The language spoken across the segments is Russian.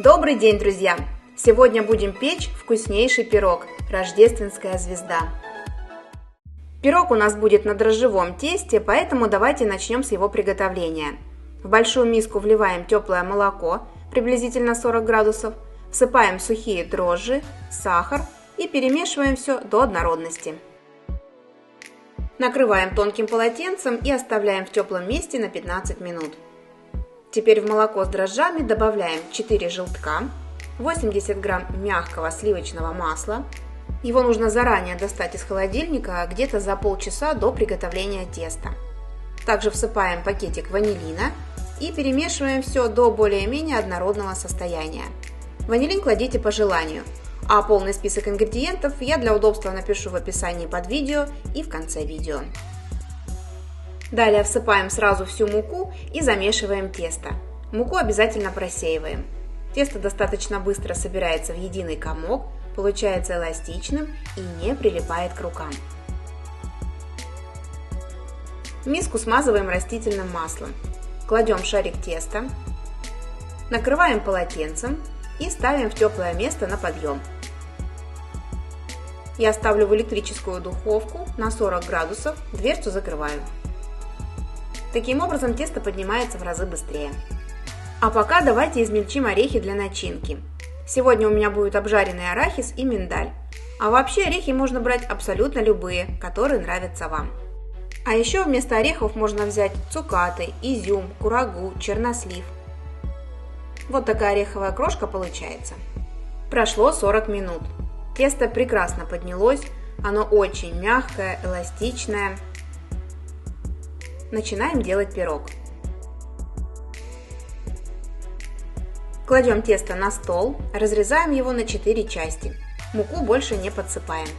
Добрый день, друзья! Сегодня будем печь вкуснейший пирог «Рождественская звезда». Пирог у нас будет на дрожжевом тесте, поэтому давайте начнем с его приготовления. В большую миску вливаем теплое молоко, приблизительно 40 градусов, всыпаем сухие дрожжи, сахар и перемешиваем все до однородности. Накрываем тонким полотенцем и оставляем в теплом месте на 15 минут. Теперь в молоко с дрожжами добавляем 4 желтка, 80 грамм мягкого сливочного масла. Его нужно заранее достать из холодильника где-то за полчаса до приготовления теста. Также всыпаем пакетик ванилина и перемешиваем все до более-менее однородного состояния. Ванилин кладите по желанию, а полный список ингредиентов я для удобства напишу в описании под видео и в конце видео. Далее всыпаем сразу всю муку и замешиваем тесто. Муку обязательно просеиваем. Тесто достаточно быстро собирается в единый комок, получается эластичным и не прилипает к рукам. Миску смазываем растительным маслом. Кладем шарик теста, накрываем полотенцем и ставим в теплое место на подъем. Я ставлю в электрическую духовку на 40 градусов, дверцу закрываю. Таким образом тесто поднимается в разы быстрее. А пока давайте измельчим орехи для начинки. Сегодня у меня будет обжаренный арахис и миндаль. А вообще орехи можно брать абсолютно любые, которые нравятся вам. А еще вместо орехов можно взять цукаты, изюм, курагу, чернослив. Вот такая ореховая крошка получается. Прошло 40 минут. Тесто прекрасно поднялось, оно очень мягкое, эластичное. Начинаем делать пирог. Кладем тесто на стол, разрезаем его на 4 части. Муку больше не подсыпаем.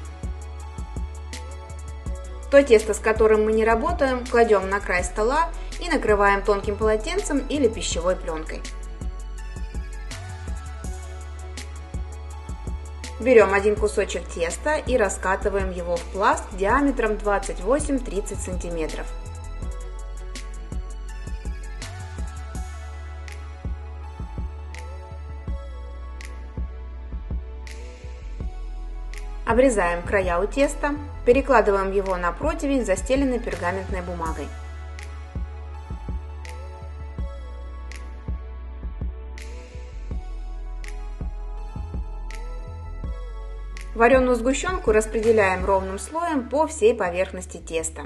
То тесто, с которым мы не работаем, кладем на край стола и накрываем тонким полотенцем или пищевой пленкой. Берем один кусочек теста и раскатываем его в пласт диаметром 28-30 см. Обрезаем края у теста, перекладываем его на противень, застеленный пергаментной бумагой. Вареную сгущенку распределяем ровным слоем по всей поверхности теста.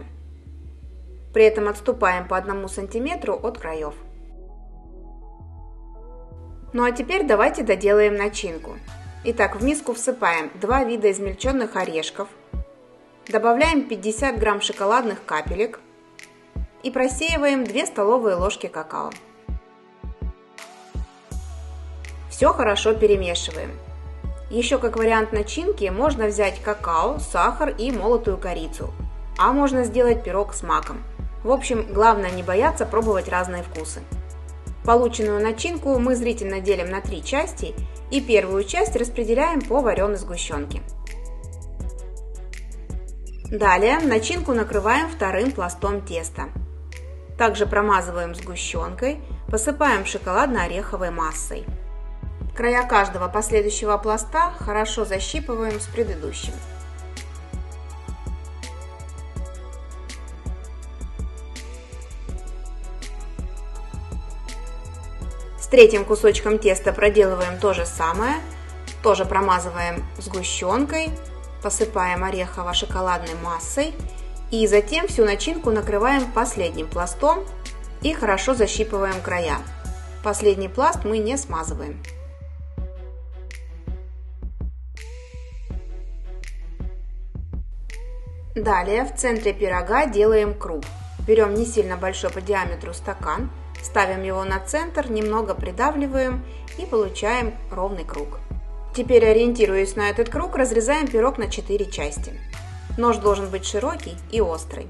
При этом отступаем по 1 см от краев. Ну а теперь давайте доделаем начинку. Итак, в миску всыпаем 2 вида измельченных орешков, добавляем 50 грамм шоколадных капелек и просеиваем 2 столовые ложки какао. Все хорошо перемешиваем. Еще как вариант начинки можно взять какао, сахар и молотую корицу, а можно сделать пирог с маком. В общем, главное не бояться пробовать разные вкусы. Полученную начинку мы зрительно делим на 3 части и первую часть распределяем по вареной сгущенке. Далее начинку накрываем вторым пластом теста. Также промазываем сгущенкой, посыпаем шоколадно-ореховой массой. Края каждого последующего пласта хорошо защипываем с предыдущим. С третьим кусочком теста проделываем то же самое, тоже промазываем сгущенкой, посыпаем орехово-шоколадной массой и затем всю начинку накрываем последним пластом и хорошо защипываем края. Последний пласт мы не смазываем. Далее в центре пирога делаем круг. Берем не сильно большой по диаметру стакан, ставим его на центр, немного придавливаем и получаем ровный круг. Теперь, ориентируясь на этот круг, разрезаем пирог на 4 части. Нож должен быть широкий и острый.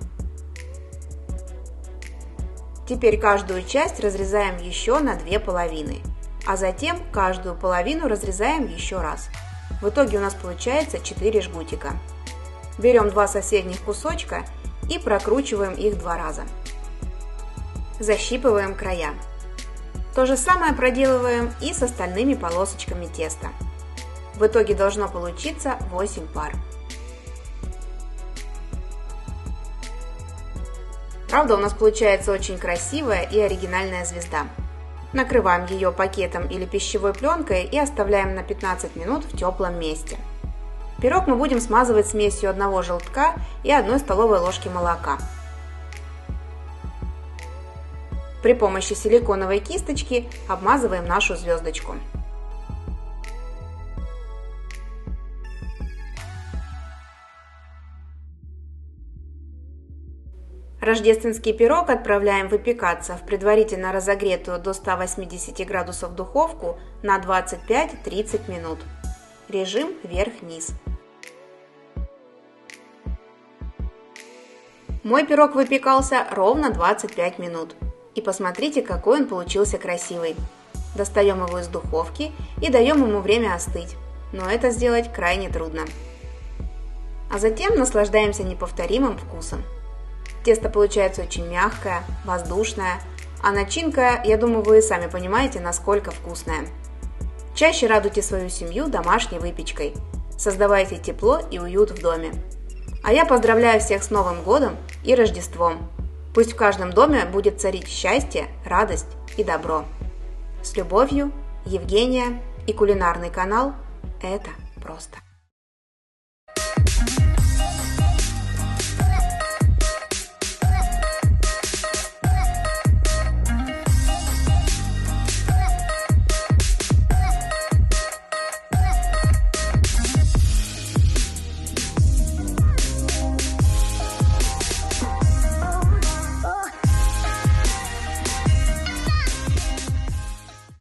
Теперь каждую часть разрезаем еще на 2 половины, а затем каждую половину разрезаем еще раз. В итоге у нас получается 4 жгутика. Берем 2 соседних кусочка и прокручиваем их 2 раза. Защипываем края. То же самое проделываем и с остальными полосочками теста. В итоге должно получиться 8 пар. Правда, у нас получается очень красивая и оригинальная звезда. Накрываем ее пакетом или пищевой пленкой и оставляем на 15 минут в теплом месте. Пирог мы будем смазывать смесью 1 желтка и 1 столовой ложки молока. При помощи силиконовой кисточки обмазываем нашу звездочку. Рождественский пирог отправляем выпекаться в предварительно разогретую до 180 градусов духовку на 25-30 минут. Режим вверх-вниз. Мой пирог выпекался ровно 25 минут. И посмотрите, какой он получился красивый. Достаем его из духовки и даем ему время остыть, но это сделать крайне трудно. А затем наслаждаемся неповторимым вкусом. Тесто получается очень мягкое, воздушное, а начинка, я думаю, вы сами понимаете, насколько вкусная. Чаще радуйте свою семью домашней выпечкой. Создавайте тепло и уют в доме. А я поздравляю всех с Новым годом и Рождеством. Пусть в каждом доме будет царить счастье, радость и добро. С любовью, Евгения и кулинарный канал «Это просто».